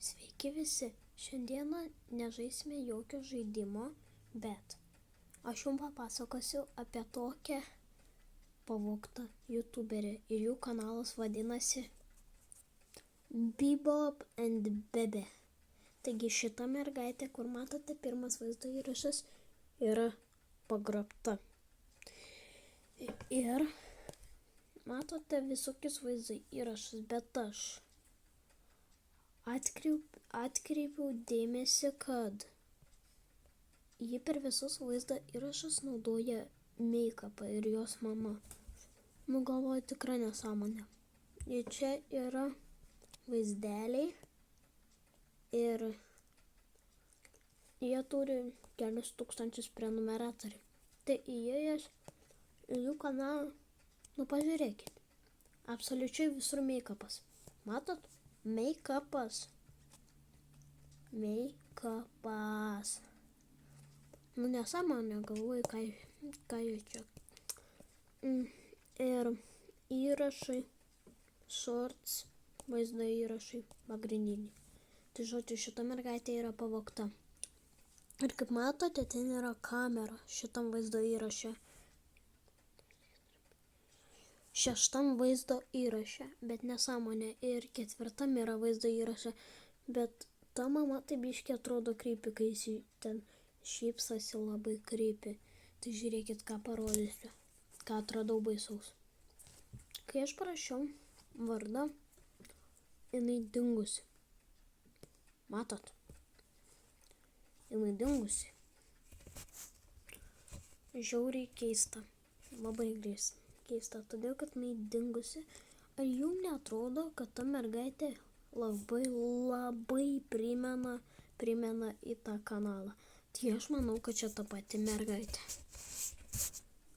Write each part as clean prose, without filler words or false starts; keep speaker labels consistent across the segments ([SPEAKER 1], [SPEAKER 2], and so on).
[SPEAKER 1] Sveiki visi, šiandieną nežaisime jokio žaidimo, bet aš jums papasakosiu apie tokią pavogtą youtuberį ir jų kanalas vadinasi Bebop and Bebe. Taigi šita mergaitė, kur matote pirmas vaizdo įrašas, yra pagrobta. Ir matote visokius vaizdo įrašus, bet aš atkreipiau dėmesį, kad ji per visus vaizdo įrašus naudoja make-upą ir jos mama. Galvoju, tikra nesąmonė. Ir čia yra vaizdeliai ir jie turi kelius tūkstančius prenumeratorių. Tai įėjęs į jų kanalą, pažiūrėkit. Absoliučiai visur make-upas. Matot? Make-upas. Nesąmonė, galvoju, ką jie čia. Ir įrašai, shorts, vaizdo įrašai pagrindiniai. Tai žodžiu, šita mergaitė yra pavogta. Ir kaip matote, ten yra kamera šitam vaizdo įraše. Šeštam vaizdo įraše, bet nesąmonė. Ir ketvirtam yra vaizdo įraše, bet ta mama tai biškį atrodo creepy, kai jis ten šypsasi labai creepy. Tai žiūrėkit, ką parodysiu, ką atradau baisaus. Kai aš parašiau vardą, jinai dingusi. Matot? Jinai dingusi. Žiauriai keista. Labai keista, todėl kad jinai dingusi. Ar jum neatrodo, kad ta mergaitė labai primena į tą kanalą? Tai aš manau, kad čia ta pati mergaitė.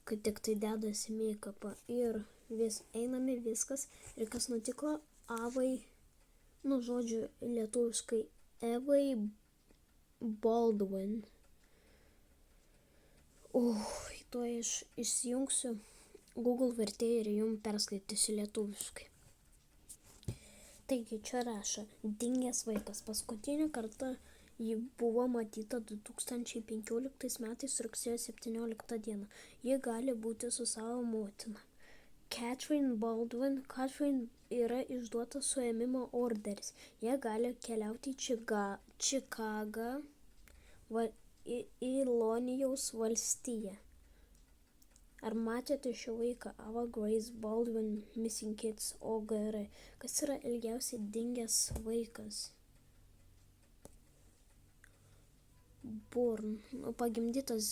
[SPEAKER 1] Kad tik tai dedasi make-upą ir vis einame viskas. Ir kas nutiko Avai, žodžiu lietuviškai Evai Baldwin. Tuo išsijungsiu Google vertėją ir jums perskaitysiu lietuviškai. Taigi čia rašo, dingęs vaikas. Paskutinį kartą ji buvo matyta 2015 metais rugsėjo 17 dieną. Ji gali būti su savo motina. Catherine Baldwin. Catherine yra išduotas suėmimo orderis. Jie gali keliauti į Čikagą, Ilonijaus valstiją. Ar matėte šį vaiką? Ava Grace Baldwin Missing Kids OGR. Kas yra ilgiausiai dingęs vaikas? Born. Pagimdytas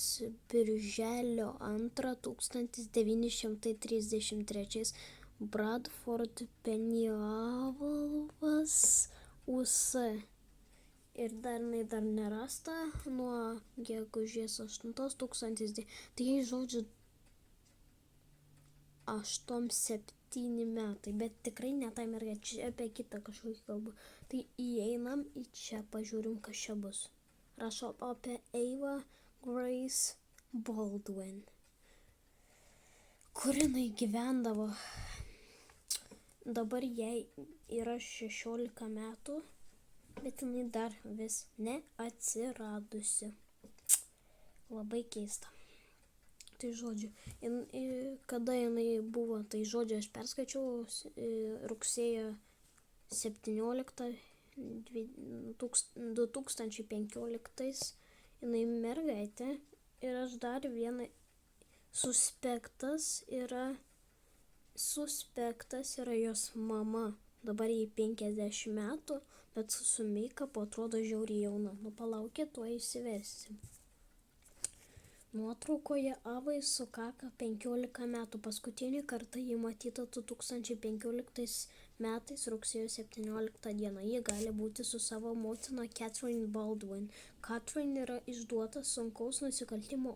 [SPEAKER 1] birželio 2 1933 Bradford, Pennyvalvas, US. Ir dar nerasta nuo gegužės 8 tūkstantis. Tai žodžiu 8-7 metai, bet tikrai ne tai mergaitė, čia apie kitą kažkokį kalbą. Tai įeinam į čia, pažiūrim, kas čia bus. Rašo apie Ava Grace Baldwin. Kur jinai gyvendavo? Dabar jai yra 16 metų, bet jinai dar vis neatsiradusi. Labai keista. Tai žodžiu, kada jinai buvo, tai žodžiu, aš perskaičiau rugsėjo 17 2015, jinai mergaitė ir aš dar vieną suspektas yra jos mama. Dabar jai 50 metų, bet su make-upu atrodo žiauriai jauna. Palaukit, tuo įsiversim. Nuotraukoje Avai sukaka 15 metų. Paskutinį kartą ji matyta 2015 metais rugsėjo 17 dieną. Ji gali būti su savo motina Catherine Baldwin. Catherine yra išduotas sunkaus nusikaltimo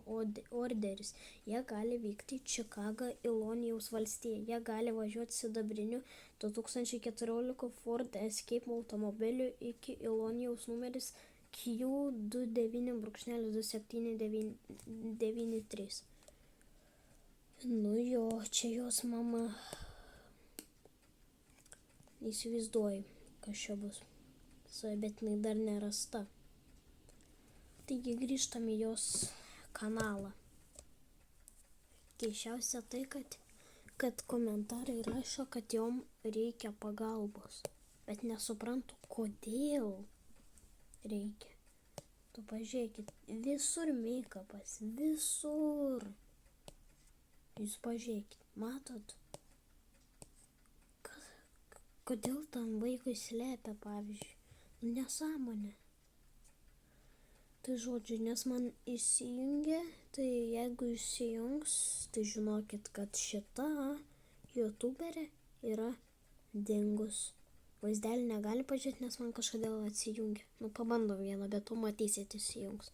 [SPEAKER 1] orderis. Jie gali vykti į Čikagą, Ilonijaus valstiją. Jie gali važiuoti sidabriniu 2014 Ford Escape automobiliu iki Ilonijaus numeris Q29-2793. Čia jos mama. Įsivaizduoju, kas čia bus. bet jinai dar nerasta. Taigi grįžtam į jos kanalą. Keisčiausia tai, kad komentarai rašo, kad jom reikia pagalbos, bet nesuprantu, kodėl reikia. Tu pažiūrėkit, visur meikapas, visur. Jūs pažiūrėkit, matot? Kodėl tam vaikui slepia, pavyzdžiui? Nesąmonė. Tai žodžiu, nes man įsijungia, tai jeigu įsijungs, tai žinokit, kad šita youtuberė yra dingus. Vaizdelį negali pažiūrėti, nes man kažkodėl atsijungia. Pabandom vieną, bet tu matysit įsijungs.